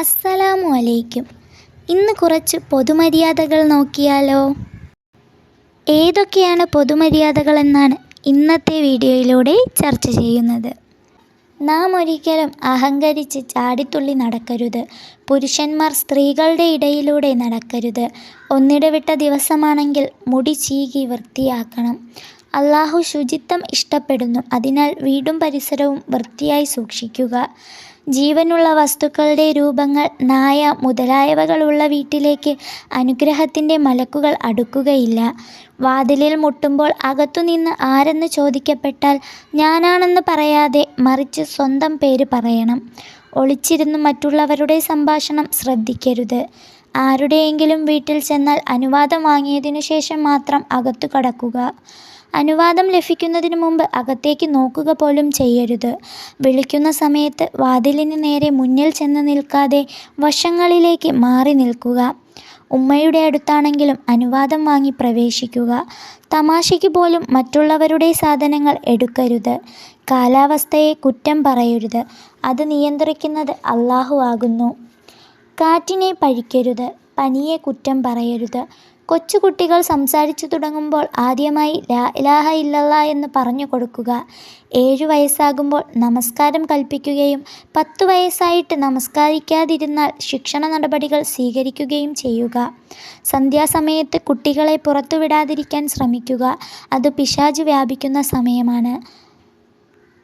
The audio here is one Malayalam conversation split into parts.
അസ്സലാമു അലൈക്കും. ഇന്ന് കുറച്ച് പൊതുമര്യാദകൾ നോക്കിയാലോ? ഏതൊക്കെയാണ് പൊതുമര്യാദകളെന്നാണ് ഇന്നത്തെ വീഡിയോയിലൂടെ ചർച്ച ചെയ്യുന്നത്. നാം ഒരിക്കലും അഹങ്കരിച്ച് ചാടിത്തുള്ളി നടക്കരുത്. പുരുഷന്മാർ സ്ത്രീകളുടെ ഇടയിലൂടെ നടക്കരുത്. ഒന്നിടവിട്ട ദിവസമാണെങ്കിൽ മുടി ചീകി വൃത്തിയാക്കണം. അല്ലാഹു ശുചിത്വം ഇഷ്ടപ്പെടുന്നു. അതിനാൽ വീടും പരിസരവും വൃത്തിയായി സൂക്ഷിക്കുക. ജീവനുള്ള വസ്തുക്കളുടെ രൂപങ്ങൾ, നായ മുതലായവകളുള്ള വീട്ടിലേക്ക് അനുഗ്രഹത്തിൻ്റെ മലക്കുകൾ അടുക്കുകയില്ല. വാതിലിൽ മുട്ടുമ്പോൾ അകത്തുനിന്ന് ആരെന്ന് ചോദിക്കപ്പെട്ടാൽ ഞാനാണെന്ന് പറയാതെ മറിച്ച് സ്വന്തം പേര് പറയണം. ഒളിച്ചിരുന്ന് മറ്റുള്ളവരുടെ സംഭാഷണം ശ്രദ്ധിക്കരുത്. ആരുടെയെങ്കിലും വീട്ടിൽ ചെന്നാൽ അനുവാദം വാങ്ങിയതിനു ശേഷം മാത്രം അകത്തു കടക്കുക. അനുവാദം ലഭിക്കുന്നതിന് മുമ്പ് അകത്തേക്ക് നോക്കുക പോലും ചെയ്യരുത്. വിളിക്കുന്ന സമയത്ത് വാതിലിന് നേരെ മുന്നിൽ ചെന്ന് നിൽക്കാതെ വശങ്ങളിലേക്ക് മാറി നിൽക്കുക. ഉമ്മയുടെ അടുത്താണെങ്കിലും അനുവാദം വാങ്ങി പ്രവേശിക്കുക. തമാശയ്ക്ക് പോലും മറ്റുള്ളവരുടെ സാധനങ്ങൾ എടുക്കരുത്. കാലാവസ്ഥയെ കുറ്റം പറയരുത്. അത് നിയന്ത്രിക്കുന്നത് അല്ലാഹു ആകുന്നു. കാറ്റിനെ പഴിക്കരുത്. പനിയെ കുറ്റം പറയരുത്. കൊച്ചുകുട്ടികൾ സംസാരിച്ചു തുടങ്ങുമ്പോൾ ആദ്യമായി ലാ ഇലാഹ ഇല്ലല്ലാ എന്ന് പറഞ്ഞു കൊടുക്കുക. 7 വയസ്സാകുമ്പോൾ നമസ്കാരം കൽപ്പിക്കുകയും 10 വയസ്സായിട്ട് നമസ്കരിക്കാതിരുന്നാൽ ശിക്ഷണ നടപടികൾ സ്വീകരിക്കുകയും ചെയ്യുക. സന്ധ്യാസമയത്ത് കുട്ടികളെ പുറത്തുവിടാതിരിക്കാൻ ശ്രമിക്കുക. അത് പിശാച് വ്യാപിക്കുന്ന സമയമാണ്.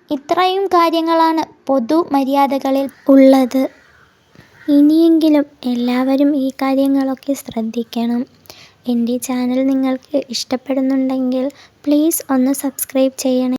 ഇത്രയും കാര്യങ്ങളാണ് പൊതുമര്യാദകളിൽ ഉള്ളത്. ഇനിയെങ്കിലും എല്ലാവരും ഈ കാര്യങ്ങളൊക്കെ ശ്രദ്ധിക്കണം. എൻ്റെ ചാനൽ നിങ്ങൾക്ക് ഇഷ്ടപ്പെടുന്നുണ്ടെങ്കിൽ പ്ലീസ് ഒന്ന് സബ്സ്ക്രൈബ് ചെയ്യണേ.